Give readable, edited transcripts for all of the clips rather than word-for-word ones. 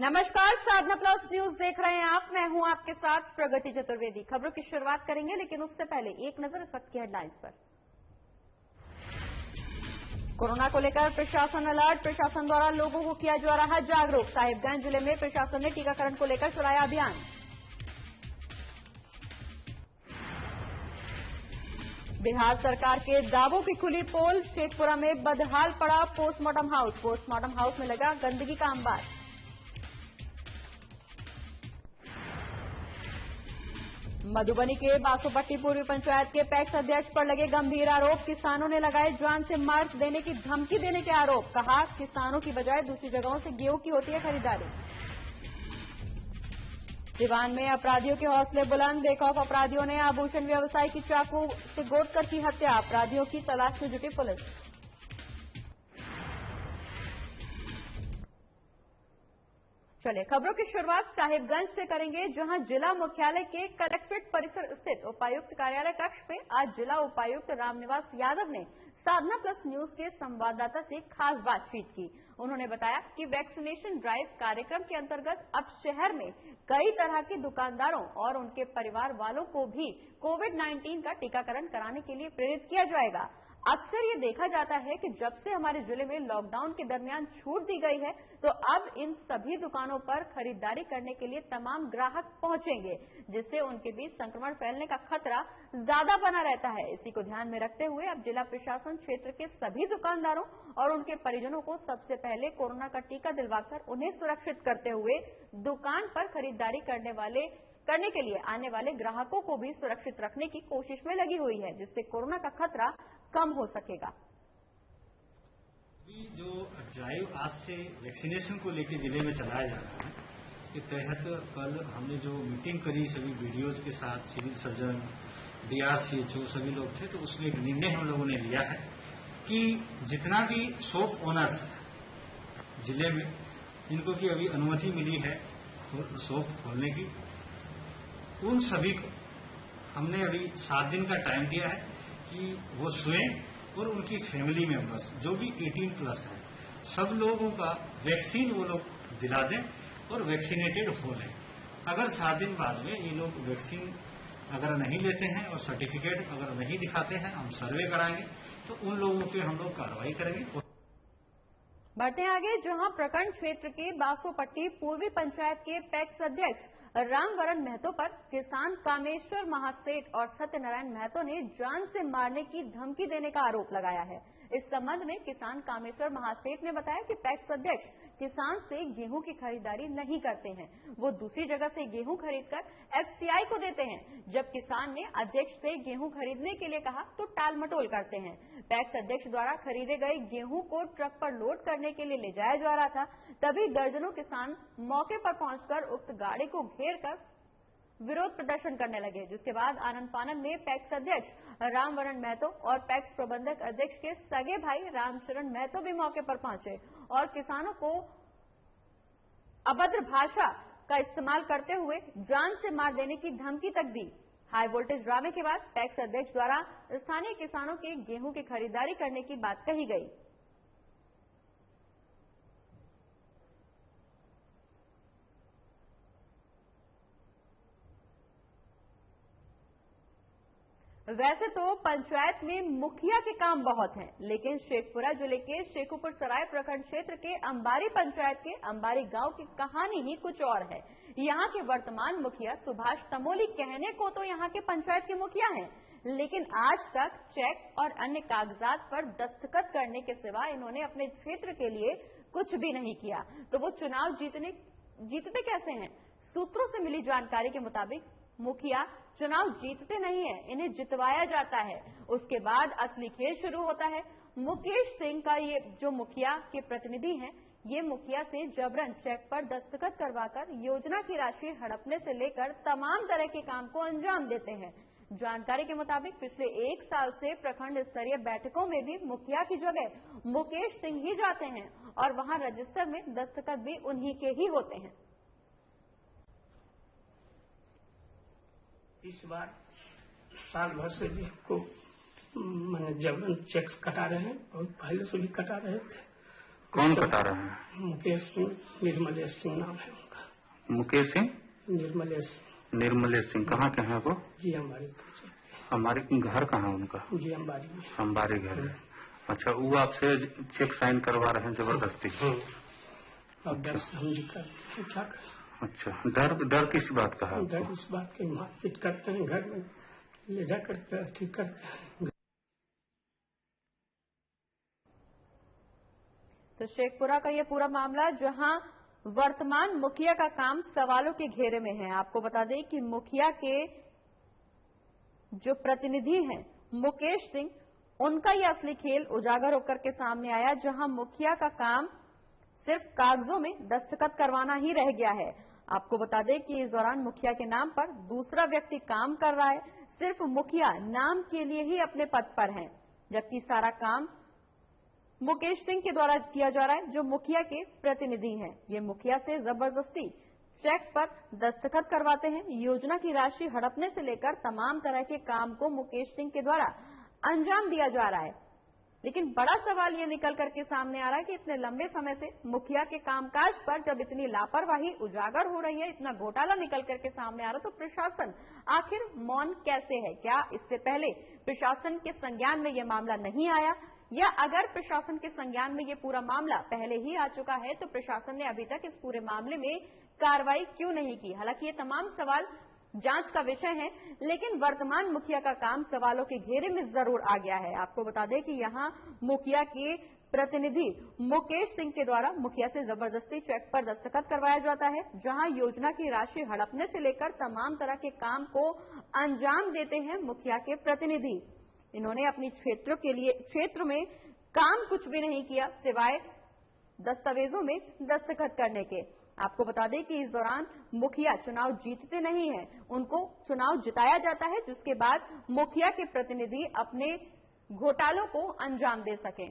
नमस्कार, साधना plus news देख रहे हैं आप। मैं हूं आपके साथ प्रगति चतुर्वेदी। खबरों की शुरुआत करेंगे, लेकिन उससे पहले एक नजर इस वक्त की हेडलाइंस पर। कोरोना को लेकर प्रशासन अलर्ट। प्रशासन द्वारा लोगों को किया जा रहा जागरूक। साहिबगंज जिले में प्रशासन ने टीकाकरण को लेकर चलाया अभियान। बिहार सरकार के दावों की खुली पोल। शेखपुरा में बदहाल पड़ा पोस्टमार्टम हाउस। पोस्टमार्टम हाउस में लगा गंदगी का अंबार। मधुबनी के बासोपट्टी पूर्वी पंचायत के पैक्स अध्यक्ष पर लगे गंभीर आरोप। किसानों ने लगाए जान से मार देने की धमकी देने के आरोप। कहा, किसानों की बजाय दूसरी जगहों से गेहूं की होती है खरीदारी। सिवान में अपराधियों के हौसले बुलंद। बेखौफ अपराधियों ने आभूषण व्यवसायी की चाकू से गोद कर की हत्या। अपराधियों की तलाश में जुटी पुलिस। चलिए खबरों की शुरुआत साहिबगंज से करेंगे, जहां जिला मुख्यालय के कलेक्ट्रेट परिसर स्थित उपायुक्त कार्यालय कक्ष में आज जिला उपायुक्त रामनिवास यादव ने साधना प्लस न्यूज के संवाददाता से खास बातचीत की। उन्होंने बताया कि वैक्सीनेशन ड्राइव कार्यक्रम के अंतर्गत अब शहर में कई तरह के दुकानदारों और उनके परिवार वालों को भी कोविड-19 का टीकाकरण कराने के लिए प्रेरित किया जाएगा। अक्सर ये देखा जाता है कि जब से हमारे जिले में लॉकडाउन के दरमियान छूट दी गई है, तो अब इन सभी दुकानों पर खरीदारी करने के लिए तमाम ग्राहक पहुंचेंगे, जिससे उनके बीच संक्रमण फैलने का खतरा ज्यादा बना रहता है। इसी को ध्यान में रखते हुए अब जिला प्रशासन क्षेत्र के सभी दुकानदारों और उनके परिजनों को सबसे पहले कोरोना का टीका दिलवाकर उन्हें सुरक्षित करते हुए दुकान पर खरीदारी करने के लिए आने वाले ग्राहकों को भी सुरक्षित रखने की कोशिश में लगी हुई है, जिससे कोरोना का खतरा कम हो सकेगा। जो ड्राइव आज से वैक्सीनेशन को लेकर जिले में चलाया जा रहा है, के तहत कल हमने जो मीटिंग करी सभी बीडीओज के साथ, सिविल सर्जन, डीआरसीएचओ सभी लोग थे, तो उसमें एक निर्णय हम लोगों ने लिया है कि जितना भी शॉप ओनर्स है जिले में, इनको की अभी अनुमति मिली है शॉप खोलने की, उन सभी को हमने अभी 7 दिन का टाइम दिया है कि वो स्वयं और उनकी फैमिली मेंबर्स जो भी 18 प्लस है, सब लोगों का वैक्सीन वो लोग दिला दें और वैक्सीनेटेड हो लें। अगर 7 दिन बाद में ये लोग वैक्सीन अगर नहीं लेते हैं और सर्टिफिकेट अगर नहीं दिखाते हैं, हम सर्वे कराएंगे, तो उन लोगों पे हम लोग कार्रवाई करेंगे। बढ़ते आगे, जहां प्रखंड क्षेत्र के बासोपट्टी पूर्वी पंचायत के पैक्स अध्यक्ष रामवरण महतो पर किसान कामेश्वर महासेठ और सत्यनारायण महतो ने जान से मारने की धमकी देने का आरोप लगाया है। इस संबंध में किसान कामेश्वर महासेठ ने बताया कि पैक्स अध्यक्ष किसान से गेहूं की खरीदारी नहीं करते हैं, वो दूसरी जगह से गेहूं खरीदकर एफसीआई को देते हैं। जब किसान ने अध्यक्ष से गेहूं खरीदने के लिए कहा तो टाल मटोल करते हैं। पैक्स अध्यक्ष द्वारा खरीदे गए गेहूं को ट्रक पर लोड करने के लिए ले जाया जा रहा था, तभी दर्जनों किसान मौके पर पहुंचकर उक्त गाड़ी को घेर कर विरोध प्रदर्शन करने लगे, जिसके बाद आनंद फानन में पैक्स अध्यक्ष रामवरण महतो और पैक्स प्रबंधक अध्यक्ष के सगे भाई रामचरण महतो भी मौके पर पहुंचे और किसानों को अभद्र भाषा का इस्तेमाल करते हुए जान से मार देने की धमकी तक दी। हाई वोल्टेज ड्रामे के बाद पैक्स अध्यक्ष द्वारा स्थानीय किसानों के गेहूं की खरीदारी करने की बात कही गई। वैसे तो पंचायत में मुखिया के काम बहुत हैं, लेकिन शेखपुरा जिले के शेखुपुर सराय प्रखंड क्षेत्र के अंबारी पंचायत के अंबारी गांव की कहानी ही कुछ और है। यहां के वर्तमान मुखिया सुभाष तमोली कहने को तो यहां के पंचायत के मुखिया हैं, लेकिन आज तक चेक और अन्य कागजात पर दस्तखत करने के सिवा इन्होंने अपने क्षेत्र के लिए कुछ भी नहीं किया। तो वो चुनाव जीतते कैसे हैं? सूत्रों से मिली जानकारी के मुताबिक मुखिया चुनाव जीतते नहीं है, इन्हें जितवाया जाता है। उसके बाद असली खेल शुरू होता है। मुकेश सिंह का ये जो मुखिया के प्रतिनिधि हैं, ये मुखिया से जबरन चेक पर दस्तखत करवाकर योजना की राशि हड़पने से लेकर तमाम तरह के काम को अंजाम देते हैं। जानकारी के मुताबिक पिछले 1 साल से प्रखंड स्तरीय बैठकों में भी मुखिया की जगह मुकेश सिंह ही जाते हैं और वहां रजिस्टर में दस्तखत भी उन्हीं के ही होते हैं। इस बार साल भर से भी हमको जबरन चेक्स कटा रहे हैं और पहले से भी कटा रहे थे। कौन कटा रहे हैं? मुकेश सिंह, निर्मलेश सिंह नाम है उनका। मुकेश सिंह, निर्मलेश सिंह कहाँ के हैं वो? जी हमारे घर कहाँ है उनका? जी अंबारी में। अंबारी घर है। अच्छा, वो आपसे चेक साइन करवा रहे हैं जबरदस्ती? अब डर से हम क्या करें? अच्छा, डर किस बात का है? डर इस बात के मारपीट करते हैं, घर में ले जा करके ठीक करते हैं। तो शेखपुरा का ये पूरा मामला, जहां वर्तमान मुखिया का काम सवालों के घेरे में है। आपको बता दें कि मुखिया के जो प्रतिनिधि हैं मुकेश सिंह, उनका यह असली खेल उजागर होकर के सामने आया, जहां मुखिया का काम सिर्फ कागजों में दस्तखत करवाना ही रह गया है। आपको बता दें कि इस दौरान मुखिया के नाम पर दूसरा व्यक्ति काम कर रहा है। सिर्फ मुखिया नाम के लिए ही अपने पद पर है, जबकि सारा काम मुकेश सिंह के द्वारा किया जा रहा है, जो मुखिया के प्रतिनिधि हैं। ये मुखिया से जबरदस्ती चेक पर दस्तखत करवाते हैं। योजना की राशि हड़पने से लेकर तमाम तरह के काम को मुकेश सिंह के द्वारा अंजाम दिया जा रहा है। लेकिन बड़ा सवाल ये निकल करके सामने आ रहा है कि इतने लंबे समय से मुखिया के कामकाज पर जब इतनी लापरवाही उजागर हो रही है, इतना घोटाला निकल करके सामने आ रहा है, तो प्रशासन आखिर मौन कैसे है? क्या इससे पहले प्रशासन के संज्ञान में यह मामला नहीं आया, या अगर प्रशासन के संज्ञान में ये पूरा मामला पहले ही आ चुका है तो प्रशासन ने अभी तक इस पूरे मामले में कार्रवाई क्यों नहीं की? हालांकि ये तमाम सवाल जांच का विषय है, लेकिन वर्तमान मुखिया का काम सवालों के घेरे में जरूर आ गया है। आपको बता दें कि यहां मुखिया के प्रतिनिधि मुकेश सिंह के द्वारा मुखिया से जबरदस्ती चेक पर दस्तखत करवाया जाता है, जहां योजना की राशि हड़पने से लेकर तमाम तरह के काम को अंजाम देते हैं मुखिया के प्रतिनिधि। इन्होंने अपनी क्षेत्र में काम कुछ भी नहीं किया सिवाय दस्तावेजों में दस्तखत करने के। आपको बता दें कि इस दौरान मुखिया चुनाव जीतते नहीं हैं, उनको चुनाव जिताया जाता है, जिसके बाद मुखिया के प्रतिनिधि अपने घोटालों को अंजाम दे सकें।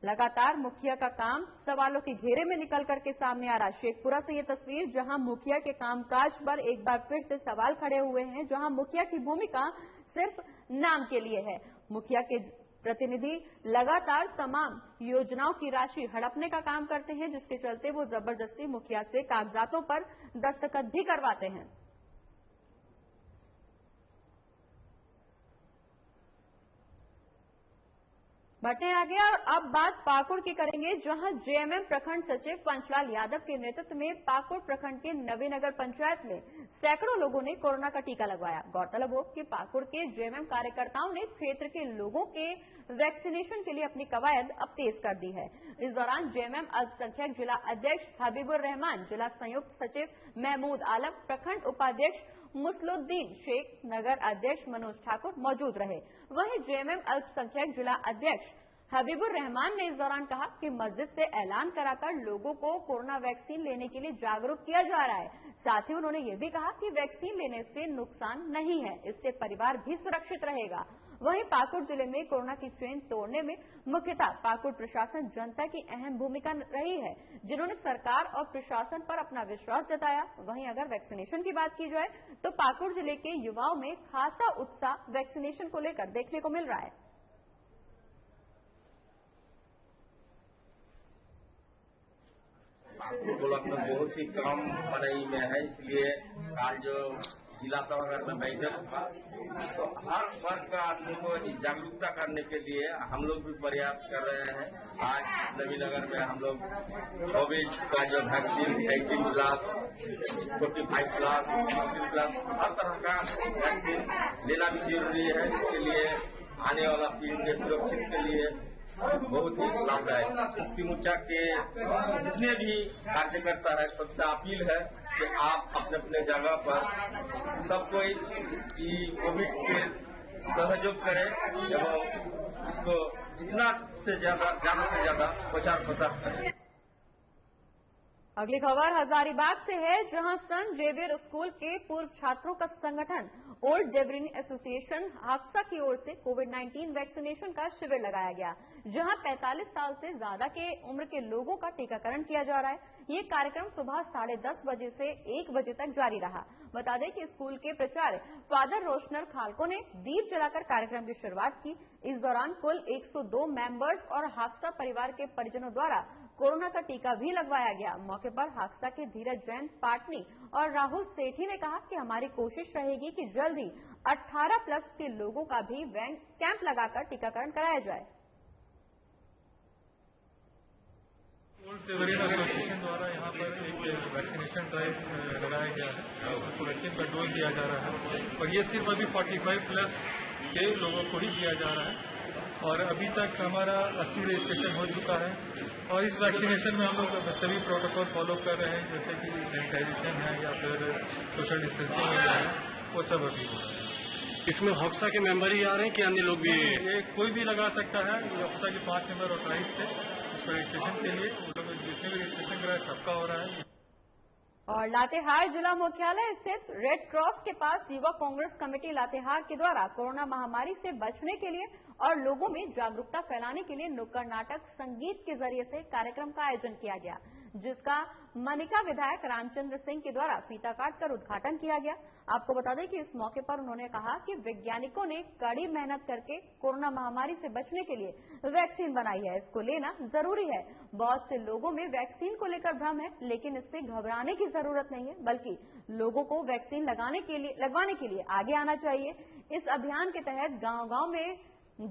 लगातार मुखिया का काम सवालों के घेरे में निकल करके सामने आ रहा है। शेखपुरा से ये तस्वीर, जहां मुखिया के कामकाज पर एक बार फिर से सवाल खड़े हुए हैं, जहां मुखिया की भूमिका सिर्फ नाम के लिए है। मुखिया के प्रतिनिधि लगातार तमाम योजनाओं की राशि हड़पने का काम करते हैं, जिसके चलते वो जबरदस्ती मुखिया से कागजातों पर दस्तखत भी करवाते हैं। बढ़ते आगे और अब बात पाकुड़ की करेंगे, जहां जेएमएम प्रखंड सचिव पंचलाल यादव के नेतृत्व में पाकुड़ प्रखंड के नवीनगर पंचायत में सैकड़ों लोगों ने कोरोना का टीका लगवाया। गौरतलब हो कि पाकुड़ के जेएमएम कार्यकर्ताओं ने क्षेत्र के लोगों के वैक्सीनेशन के लिए अपनी कवायद अब तेज कर दी है। इस दौरान जेएमएम अल्पसंख्यक जिला अध्यक्ष हबीबुर रहमान, जिला संयुक्त सचिव महमूद आलम, प्रखंड उपाध्यक्ष मुसलुद्दीन शेख, नगर अध्यक्ष मनोज ठाकुर मौजूद रहे। वहीं जेएमएम अल्पसंख्यक जिला अध्यक्ष हबीबुर रहमान ने इस दौरान कहा कि मस्जिद से ऐलान कराकर लोगों को कोरोना वैक्सीन लेने के लिए जागरूक किया जा रहा है। साथ ही उन्होंने ये भी कहा कि वैक्सीन लेने से नुकसान नहीं है, इससे परिवार भी सुरक्षित रहेगा। वहीं पाकुड़ जिले में कोरोना की चेन तोड़ने में मुख्यतः पाकुड़ प्रशासन जनता की अहम भूमिका रही है, जिन्होंने सरकार और प्रशासन पर अपना विश्वास जताया। वहीं अगर वैक्सीनेशन की बात की जाए तो पाकुड़ जिले के युवाओं में खासा उत्साह वैक्सीनेशन को लेकर देखने को मिल रहा है। पाकुड़ ब्लॉक में बहुत ही कम पढ़ाई में है, इसलिए आज जो जिला सभागार में बैठक था तो हर वर्ग का आदमी को जागरूकता करने के लिए हम लोग भी प्रयास कर रहे हैं। आज नवीनगर में हम लोग कोविड का जो वैक्सीन 18 प्लस 45 प्लस 16 प्लस हर तरह का वैक्सीन लेना भी जरूरी है। इसके लिए आने वाला पीढ़ी के सुरक्षित के लिए बहुत ही लाभदायक। मुक्ति मोर्चा के जितने भी कार्यकर्ता है सबसे अपील है कि आप अपने अपने जगह पर सब कोई कोविड के सहयोग करें एवं इसको जितना से ज्यादा से ज्यादा प्रचार प्रसार करें। अगली खबर हजारीबाग से है, जहां सन जेवियर स्कूल के पूर्व छात्रों का संगठन ओल्ड जेवरिन एसोसिएशन हादसा की ओर से कोविड-19 वैक्सीनेशन का शिविर लगाया गया, जहां 45 साल से ज्यादा के उम्र के लोगों का टीकाकरण किया जा रहा है। ये कार्यक्रम सुबह 10:30 बजे से 1 बजे तक जारी रहा। बता दें कि स्कूल के प्राचार्य फादर रोशनर खालको ने दीप जलाकर कार्यक्रम की शुरुआत की। इस दौरान कुल 102 मेंबर्स और हादसा परिवार के परिजनों द्वारा कोरोना का टीका भी लगवाया गया। मौके पर हादसा के धीरज जैन पाटनी और राहुल सेठी ने कहा कि हमारी कोशिश रहेगी कि जल्द ही 18+ के लोगों का भी कैंप लगाकर टीकाकरण कराया जाए। ओल्ड सेवेरियन एसोसिएशन द्वारा यहाँ पर एक वैक्सीनेशन ड्राइव लगाया गया है। उसको वैक्सीन का डोज दिया जा रहा है और ये सिर्फ अभी 45+ के लोगों को ही दिया जा रहा है और अभी तक हमारा 80 रजिस्ट्रेशन हो चुका है और इस वैक्सीनेशन में हम लोग सभी प्रोटोकॉल फॉलो कर रहे हैं, जैसे कि सैनिटाइजेशन है या फिर सोशल डिस्टेंसिंग है, वो सब अभी हो रहा है। इसमें हफ्सा के मेंबर ही आ रहे हैं कि अन्य लोग भी? ये कोई भी लगा सकता है। ये हफ्सा के 5 मेंबर और 28 थे इसको रजिस्ट्रेशन के लिए, वो लोग जितने भी रजिस्ट्रेशन कराए सबका हो रहा है। और लातेहार जिला मुख्यालय स्थित रेड क्रॉस के पास युवा कांग्रेस कमेटी लातेहार के द्वारा कोरोना महामारी से बचने के लिए और लोगों में जागरूकता फैलाने के लिए नुक्कड़ नाटक संगीत के जरिए से कार्यक्रम का आयोजन किया गया, जिसका मनिका विधायक रामचंद्र सिंह के द्वारा फीता काटकर उद्घाटन किया गया। आपको बता दें कि इस मौके पर उन्होंने कहा कि वैज्ञानिकों ने कड़ी मेहनत करके कोरोना महामारी से बचने के लिए वैक्सीन बनाई है, इसको लेना जरूरी है। बहुत से लोगों में वैक्सीन को लेकर भ्रम है, लेकिन इससे घबराने की जरूरत नहीं है, बल्कि लोगों को वैक्सीन लगवाने के लिए आगे आना चाहिए। इस अभियान के तहत गांव-गांव में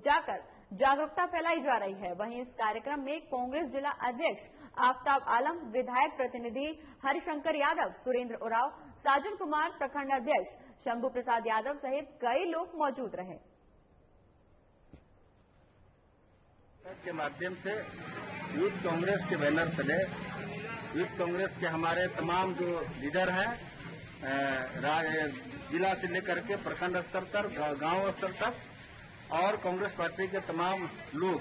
जाकर जागरूकता फैलाई जा रही है। वहीं इस कार्यक्रम में कांग्रेस जिला अध्यक्ष आफ्ताब आलम, विधायक प्रतिनिधि हरिशंकर यादव, सुरेंद्र उराव, साजन कुमार, प्रखंड अध्यक्ष शंभू प्रसाद यादव सहित कई लोग मौजूद रहे। के माध्यम से यूथ कांग्रेस के बैनर तले यूथ कांग्रेस के हमारे तमाम जो लीडर हैं, जिला से लेकर के प्रखंड स्तर तक, गांव स्तर तक और कांग्रेस पार्टी के तमाम लोग,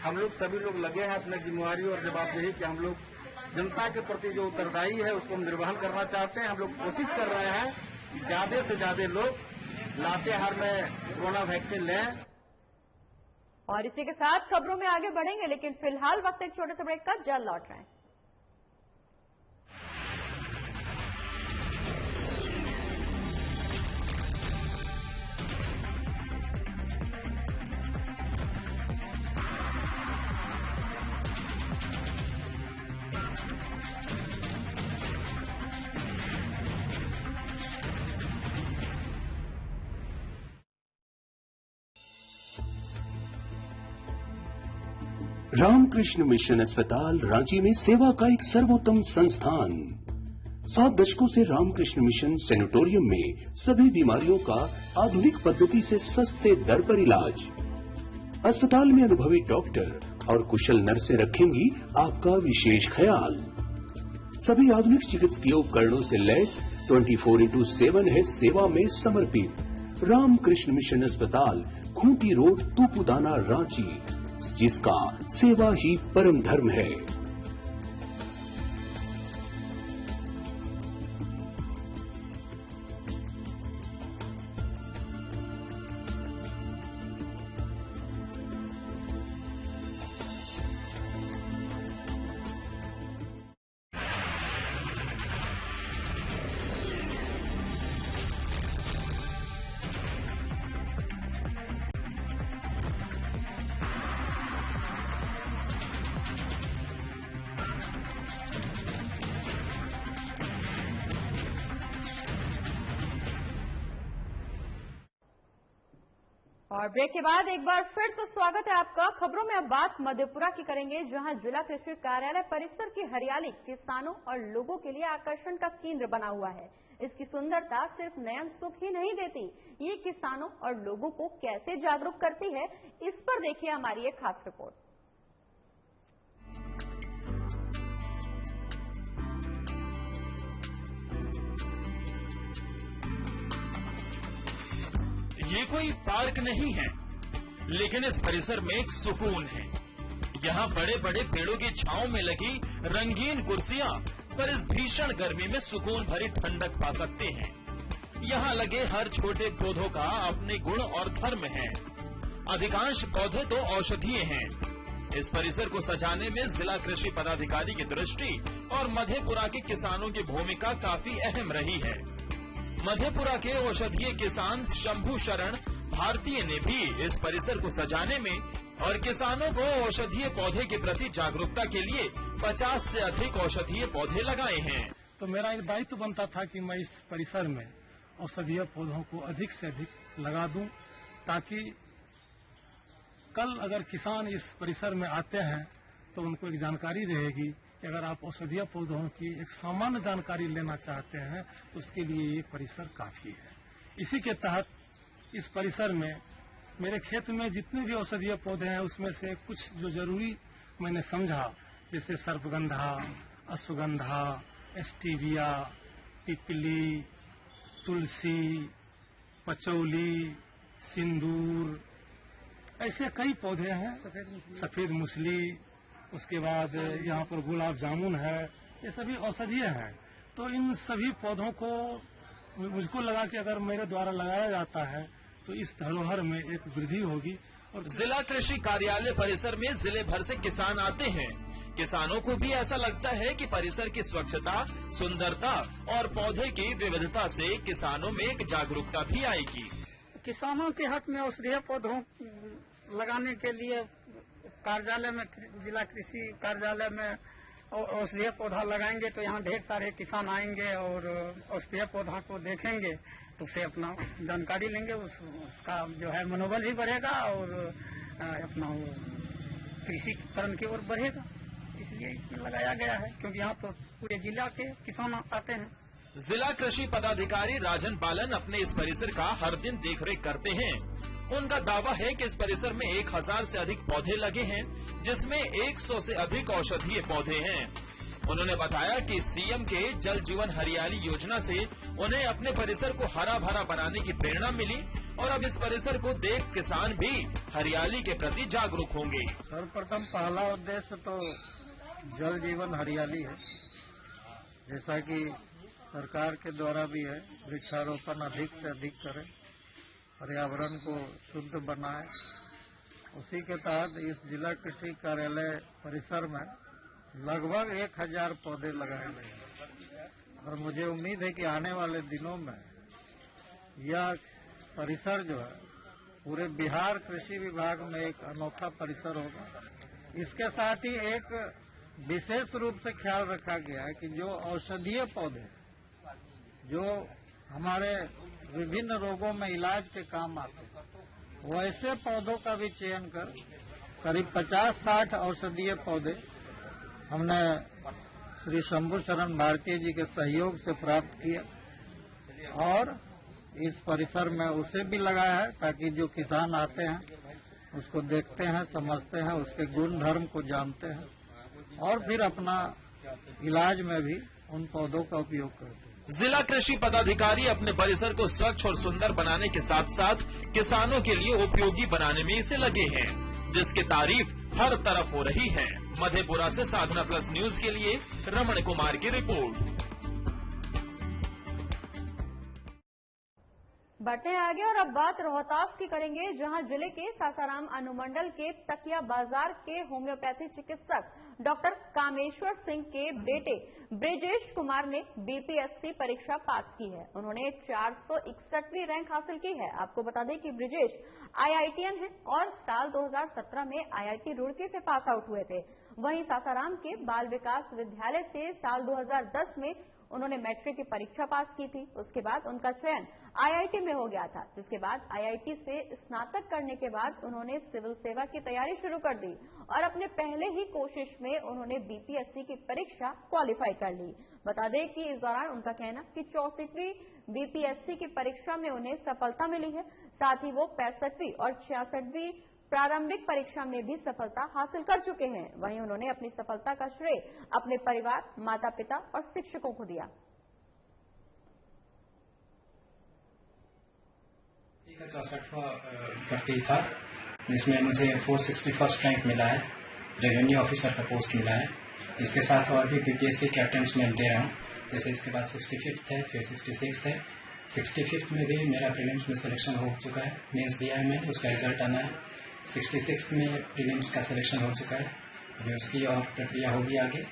हम लोग सभी लोग लगे हैं अपनी जिम्मेवारी और जवाबदेही कि हम लोग जनता के प्रति जो उत्तरदायी है उसको हम निर्वहन करना चाहते हैं। हम लोग कोशिश कर रहे हैं कि ज्यादा से ज्यादा लोग लातेहार में कोरोना वैक्सीन लें। और इसी के साथ खबरों में आगे बढ़ेंगे, लेकिन फिलहाल वक्त एक छोटे से ब्रेक का, जल्द लौट रहे हैं। रामकृष्ण मिशन अस्पताल रांची में सेवा का एक सर्वोत्तम संस्थान। 7 दशकों से रामकृष्ण मिशन सैनिटोरियम में सभी बीमारियों का आधुनिक पद्धति से सस्ते दर पर इलाज। अस्पताल में अनुभवी डॉक्टर और कुशल नर्सें रखेंगी आपका विशेष ख्याल। सभी आधुनिक चिकित्सकीय उपकरणों से लैस 24/7 है सेवा में समर्पित। रामकृष्ण मिशन अस्पताल, खूंटी रोड, तूपुदाना, रांची, जिसका सेवा ही परम धर्म है। और ब्रेक के बाद एक बार फिर से स्वागत है आपका। खबरों में अब बात मधेपुरा की करेंगे, जहां जिला कृषि कार्यालय परिसर की हरियाली किसानों और लोगों के लिए आकर्षण का केंद्र बना हुआ है। इसकी सुंदरता सिर्फ नयन सुख ही नहीं देती, ये किसानों और लोगों को कैसे जागरूक करती है, इस पर देखिए हमारी एक खास रिपोर्ट। ये कोई पार्क नहीं है, लेकिन इस परिसर में एक सुकून है। यहाँ बड़े बड़े पेड़ों की छांव में लगी रंगीन कुर्सियां पर इस भीषण गर्मी में सुकून भरी ठंडक पा सकते हैं। यहाँ लगे हर छोटे पौधों का अपने गुण और धर्म है। अधिकांश पौधे तो औषधीय हैं। इस परिसर को सजाने में जिला कृषि पदाधिकारी की दृष्टि और मधेपुरा के किसानों की भूमिका काफी अहम रही है। मधेपुरा के औषधीय किसान शंभू शरण भारतीय ने भी इस परिसर को सजाने में और किसानों को औषधीय पौधे के प्रति जागरूकता के लिए 50 से अधिक औषधीय पौधे लगाए हैं। तो मेरा एक दायित्व बनता था कि मैं इस परिसर में औषधीय पौधों को अधिक से अधिक लगा दूं, ताकि कल अगर किसान इस परिसर में आते हैं तो उनको एक जानकारी रहेगी कि अगर आप औषधीय पौधों की एक सामान्य जानकारी लेना चाहते हैं तो उसके लिए ये परिसर काफी है। इसी के तहत इस परिसर में मेरे खेत में जितने भी औषधीय पौधे हैं उसमें से कुछ जो जरूरी मैंने समझा, जैसे सर्पगंधा, अश्वगंधा, एस्टीविया, पिपली, तुलसी, पचौली, सिंदूर, ऐसे कई पौधे हैं, सफेद मुसली, उसके बाद यहाँ पर गुलाब जामुन है, ये सभी औषधीय हैं। तो इन सभी पौधों को मुझको लगा कि अगर मेरे द्वारा लगाया जाता है तो इस धरोहर में एक वृद्धि होगी। और जिला कृषि कार्यालय परिसर में जिले भर से किसान आते हैं। किसानों को भी ऐसा लगता है कि परिसर की स्वच्छता, सुंदरता और पौधे की विविधता से किसानों में एक जागरूकता भी आएगी। किसानों के हक में औषधीय पौधों लगाने के लिए कार्यालय में, जिला कृषि कार्यालय में औषधीय पौधा लगाएंगे तो यहाँ ढेर सारे किसान आएंगे और औषधीय पौधा को देखेंगे तो उससे अपना जानकारी लेंगे, उसका जो है मनोबल भी बढ़ेगा और अपना कृषिकरण की ओर बढ़ेगा। इसलिए इसमें लगाया गया है, क्योंकि यहाँ तो पूरे जिला के किसान आते हैं। जिला कृषि पदाधिकारी राजन बालन अपने इस परिसर का हर दिन देखरेख करते हैं। उनका दावा है कि इस परिसर में 1000 से अधिक पौधे लगे हैं, जिसमें 100 से अधिक औषधीय पौधे हैं। उन्होंने बताया कि सीएम के जल जीवन हरियाली योजना से उन्हें अपने परिसर को हरा भरा बनाने की प्रेरणा मिली और अब इस परिसर को देख किसान भी हरियाली के प्रति जागरूक होंगे। सर्वप्रथम पहला उद्देश्य तो जल जीवन हरियाली है, जैसा कि सरकार के द्वारा भी है, वृक्षारोपण अधिक से अधिक करें, पर्यावरण को शुद्ध बनाए। उसी के तहत इस जिला कृषि कार्यालय परिसर में लगभग 1000 पौधे लगाए गए हैं और मुझे उम्मीद है कि आने वाले दिनों में यह परिसर जो है पूरे बिहार कृषि विभाग में एक अनोखा परिसर होगा। इसके साथ ही एक विशेष रूप से ख्याल रखा गया है कि जो औषधीय पौधे जो हमारे विभिन्न रोगों में इलाज के काम आते हैं, वैसे पौधों का भी चयन कर करीब 50-60 औषधीय पौधे हमने श्री शंभू शरण भारती जी के सहयोग से प्राप्त किया और इस परिसर में उसे भी लगाया है, ताकि जो किसान आते हैं उसको देखते हैं, समझते हैं, उसके गुण धर्म को जानते हैं और फिर अपना इलाज में भी उन पौधों का उपयोग करते हैं। जिला कृषि पदाधिकारी अपने परिसर को स्वच्छ और सुंदर बनाने के साथ साथ किसानों के लिए उपयोगी बनाने में इसे लगे हैं, जिसकी तारीफ हर तरफ हो रही है। मधेपुरा से साधना प्लस न्यूज के लिए रमण कुमार की रिपोर्ट। बढ़ते हैं आगे और अब बात रोहतास की करेंगे, जहां जिले के सासाराम अनुमंडल के तकिया बाजार के होम्योपैथी चिकित्सक डॉक्टर कामेश्वर सिंह के बेटे ब्रिजेश कुमार ने बीपीएससी परीक्षा पास की है। उन्होंने 461वीं रैंक हासिल की है। आपको बता दें कि ब्रिजेश आईआईटीएन है और साल 2017 में आईआईटी रुड़की से पास आउट हुए थे। वहीं सासाराम के बाल विकास विद्यालय से साल 2010 में उन्होंने मैट्रिक की परीक्षा पास की थी। उसके बाद उनका चयन आईआईटी में हो गया था, जिसके बाद आईआईटी से स्नातक करने के बाद उन्होंने सिविल सेवा की तैयारी शुरू कर दी और अपने पहले ही कोशिश में उन्होंने बीपीएससी की परीक्षा क्वालिफाई कर ली। बता दें कि इस दौरान उनका कहना कि 64वीं बीपीएससी की परीक्षा में उन्हें सफलता मिली है। साथ ही वो 65वीं और 66वीं प्रारंभिक परीक्षा में भी सफलता हासिल कर चुके हैं। वहीं उन्होंने अपनी सफलता का श्रेय अपने परिवार, माता पिता और शिक्षकों को दिया। 64वां भर्ती था, जिसमें मुझे 461st रैंक मिला है, रेवेन्यू ऑफिसर का पोस्ट मिला है। इसके साथ और भी बीपीएससी के अटेम्प्ट्स में दे रहा हूँ, जैसे इसके बाद 65th है, फिर 66th है। 65th में भी मेरा प्रीलिम्स में सिलेक्शन हो चुका है, मेंस दिया है मैंने, उसका रिजल्ट आना है। 66th में प्रीलिम्स का सिलेक्शन हो चुका है, अभी उसकी और प्रक्रिया होगी आगे।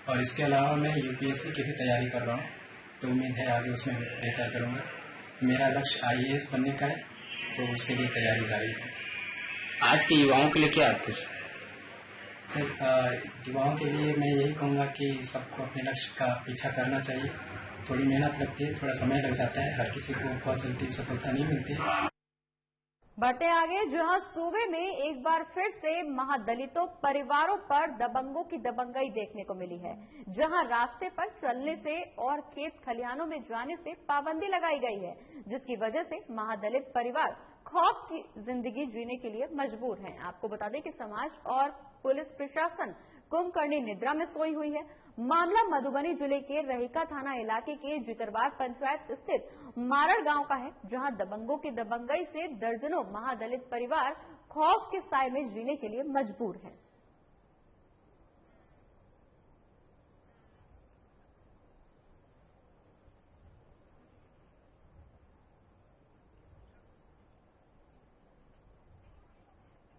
और इसके अलावा मैं यूपीएससी की भी तैयारी कर रहा हूँ, तो उम्मीद है आगे उसमें बेहतर करूँगा। मेरा लक्ष्य आईएएस बनने का है, तो उसके लिए तैयारी जारी है। आज के युवाओं के लिए क्या आप कुछ? सर, युवाओं के लिए मैं यही कहूँगा कि सबको अपने लक्ष्य का पीछा करना चाहिए। थोड़ी मेहनत लगती है, थोड़ा समय लग जाता है, हर किसी को बहुत जल्दी सफलता नहीं मिलती। बढ़ते आगे, जहां सूबे में एक बार फिर से महादलितों परिवारों पर दबंगों की दबंगई देखने को मिली है, जहां रास्ते पर चलने से और खेत खलिहानों में जाने से पाबंदी लगाई गई है, जिसकी वजह से महादलित परिवार खौफ की जिंदगी जीने के लिए मजबूर हैं। आपको बता दें कि समाज और पुलिस प्रशासन कुंभकर्णी निद्रा में सोई हुई है। मामला मधुबनी जिले के रहिका थाना इलाके के जितरवार पंचायत स्थित मारड़ गांव का है, जहां दबंगों की दबंगई से दर्जनों महादलित परिवार खौफ के साए में जीने के लिए मजबूर हैं।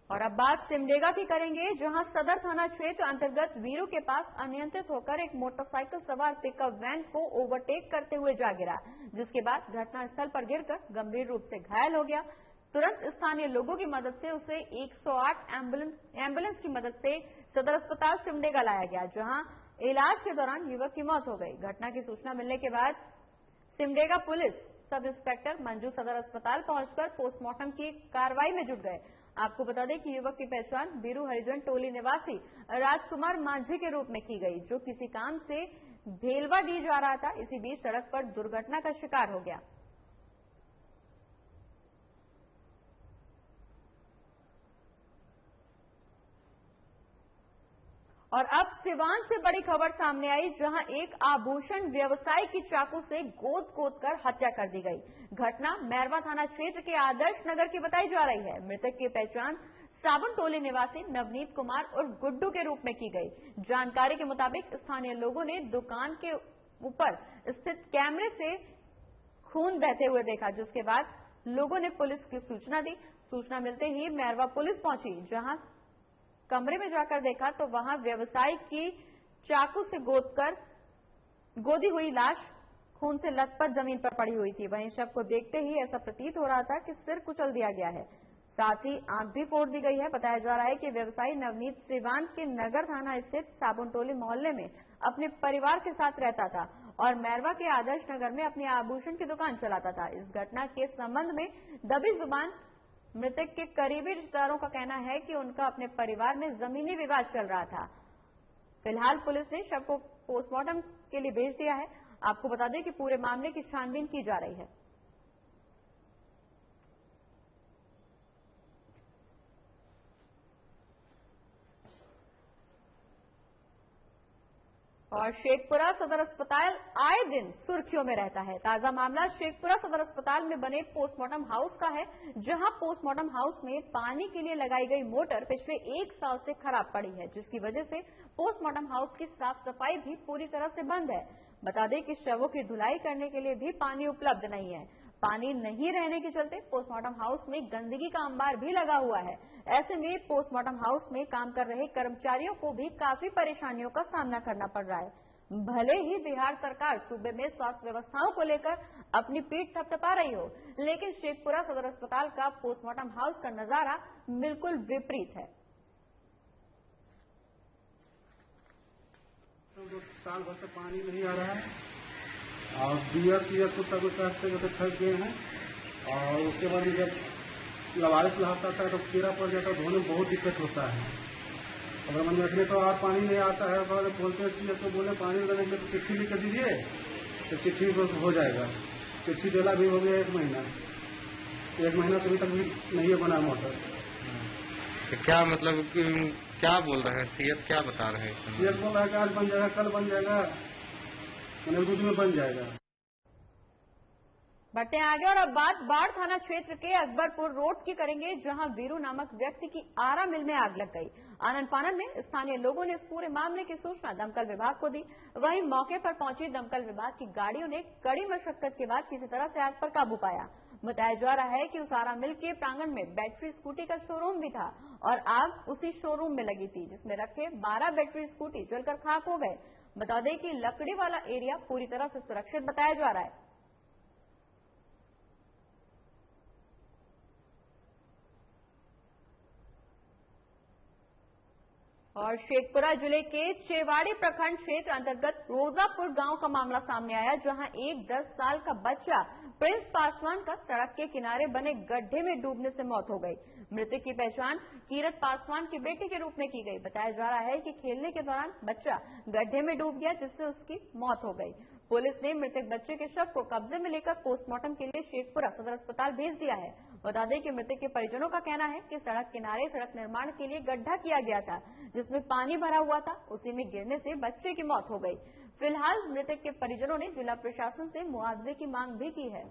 और अब बात सिमडेगा की करेंगे, जहां सदर थाना क्षेत्र अंतर्गत वीरू के पास अनियंत्रित होकर एक मोटरसाइकिल सवार पिकअप वैन को ओवरटेक करते हुए जा गिरा, जिसके बाद घटनास्थल पर गिरकर गंभीर रूप से घायल हो गया। तुरंत स्थानीय लोगों की मदद से उसे 108 एम्बुलेंस की मदद से सदर अस्पताल सिमडेगा लाया गया, जहां इलाज के दौरान युवक की मौत हो गई। घटना की सूचना मिलने के बाद Simdega police sub inspector Manju सदर अस्पताल पहुंचकर पोस्टमार्टम की कार्रवाई में जुट गए। आपको बता दें कि युवक की पहचान बीरू हरिजन टोली निवासी राजकुमार मांझी के रूप में की गई, जो किसी काम से भेलवाडीह जा रहा था। इसी बीच सड़क पर दुर्घटना का शिकार हो गया। और अब सिवान से बड़ी खबर सामने आई, जहां एक आभूषण व्यवसायी की चाकू से गोद कर हत्या कर दी गई। घटना मैरवा थाना क्षेत्र के आदर्श नगर की बताई जा रही है। मृतक की पहचान साबुन टोली निवासी नवनीत कुमार और गुड्डू के रूप में की गई। जानकारी के मुताबिक स्थानीय लोगों ने दुकान के ऊपर स्थित कैमरे से खून बहते हुए देखा, जिसके बाद लोगों ने पुलिस की सूचना दी। सूचना मिलते ही मैरवा पुलिस पहुंची, जहां कमरे में जाकर देखा तो वहां व्यवसायी की चाकू से गोदी हुई लाश खून से लथपथ जमीन पर पड़ी हुई थी। वहीं शव को देखते ही ऐसा प्रतीत हो रहा था कि सिर कुचल दिया गया है, साथ ही आंख भी फोड़ दी गई है। बताया जा रहा है कि व्यवसायी नवनीत सिवान के नगर थाना स्थित साबुन टोली मोहल्ले में अपने परिवार के साथ रहता था और मैरवा के आदर्श नगर में अपनी आभूषण की दुकान चलाता था। इस घटना के संबंध में दबी जुबान मृतक के करीबी रिश्तेदारों का कहना है कि उनका अपने परिवार में जमीनी विवाद चल रहा था। फिलहाल पुलिस ने शव को पोस्टमार्टम के लिए भेज दिया है। आपको बता दें कि पूरे मामले की छानबीन की जा रही है। और शेखपुरा सदर अस्पताल आए दिन सुर्खियों में रहता है। ताजा मामला शेखपुरा सदर अस्पताल में बने पोस्टमार्टम हाउस का है, जहां पोस्टमार्टम हाउस में पानी के लिए लगाई गई मोटर पिछले 1 साल से खराब पड़ी है, जिसकी वजह से पोस्टमार्टम हाउस की साफ सफाई भी पूरी तरह से बंद है। बता दें कि शवों की धुलाई करने के लिए भी पानी उपलब्ध नहीं है। पानी नहीं रहने के चलते पोस्टमार्टम हाउस में गंदगी का अंबार भी लगा हुआ है। ऐसे में पोस्टमार्टम हाउस में काम कर रहे कर्मचारियों को भी काफी परेशानियों का सामना करना पड़ रहा है। भले ही बिहार सरकार सूबे में स्वास्थ्य व्यवस्थाओं को लेकर अपनी पीठ थपथपा रही हो, लेकिन शेखपुरा सदर अस्पताल का पोस्टमार्टम हाउस का नजारा बिल्कुल विपरीत है। साल भर से पानी नहीं आ रहा है और बीयर कुत्ता तो थक गए हैं और उसके बाद जब लवारिस लहाता है तो कीड़ा पड़ जाता है, धोने में बहुत दिक्कत होता है। अगर मन रखने तो और पानी नहीं आता है, बोलते हैं तो बोले पानी लगाने के लिए चिट्ठी लिख दीजिए, तो चिट्ठी हो जाएगा। चिट्ठी देला भी हो गया 1 महीना से अभी तक भी नहीं बना मोटर। तो क्या मतलब क्या बोल रहे हैं सीएस, क्या बता रहे हैं? सीएस बोल रहा है कि आज बन जाएगा, कल बन जाएगा, मैंने 2 दिन में बन जाएगा। बढ़ते आगे और अब बात बाढ़ थाना क्षेत्र के अकबरपुर रोड की करेंगे, जहां वीरू नामक व्यक्ति की आरा मिल में आग लग गई। आनन फानन में स्थानीय लोगों ने इस पूरे मामले की सूचना दमकल विभाग को दी। वहीं मौके पर पहुंची दमकल विभाग की गाड़ियों ने कड़ी मशक्कत के बाद किसी तरह से आग पर काबू पाया। बताया जा रहा है कि उस आरा मिल के प्रांगण में बैटरी स्कूटी का शोरूम भी था और आग उसी शोरूम में लगी थी, जिसमें रखे 12 बैटरी स्कूटी जलकर खाक हो गए। बता दें कि लकड़ी वाला एरिया पूरी तरह से सुरक्षित बताया जा रहा है। और शेखपुरा जिले के चेवाड़ी प्रखंड क्षेत्र अंतर्गत रोजापुर गांव का मामला सामने आया, जहां एक 10 साल का बच्चा प्रिंस पासवान का सड़क के किनारे बने गड्ढे में डूबने से मौत हो गई। मृतक की पहचान कीरत पासवान की बेटी के रूप में की गई। बताया जा रहा है कि खेलने के दौरान बच्चा गड्ढे में डूब गया, जिससे उसकी मौत हो गई। पुलिस ने मृतक बच्चे के शव को कब्जे में लेकर पोस्टमार्टम के लिए शेखपुरा सदर अस्पताल भेज दिया है। बता दें कि मृतक के परिजनों का कहना है कि सड़क किनारे सड़क निर्माण के लिए गड्ढा किया गया था, जिसमें पानी भरा हुआ था। उसी में गिरने से बच्चे की मौत हो गई। फिलहाल मृतक के परिजनों ने जिला प्रशासन से मुआवजे की मांग भी की है।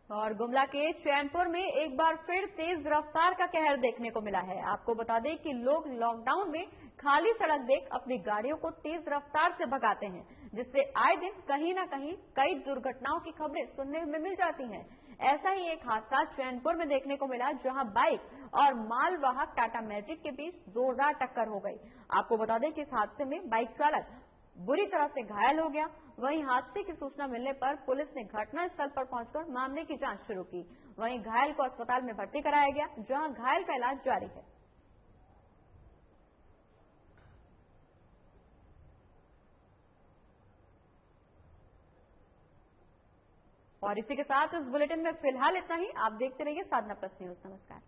और गुमला के चैनपुर में एक बार फिर तेज रफ्तार का कहर देखने को मिला है। आपको बता दें कि लोग लॉकडाउन में खाली सड़क देख अपनी गाड़ियों को तेज रफ्तार से भगाते हैं, जिससे आए दिन कहीं न कहीं कई दुर्घटनाओं की खबरें सुनने में मिल जाती हैं। ऐसा ही एक हादसा चैनपुर में देखने को मिला, जहां बाइक और मालवाहक टाटा मैजिक के बीच जोरदार टक्कर हो गई। आपको बता दें कि इस हादसे में बाइक चालक बुरी तरह से घायल हो गया। वहीं हादसे की सूचना मिलने पर पुलिस ने घटनास्थल पर पहुंचकर मामले की जांच शुरू की। वहीं घायल को अस्पताल में भर्ती कराया गया, जहां घायल का इलाज जारी है। और इसी के साथ इस बुलेटिन में फिलहाल इतना ही। आप देखते रहिए साधना प्लस न्यूज। नमस्कार।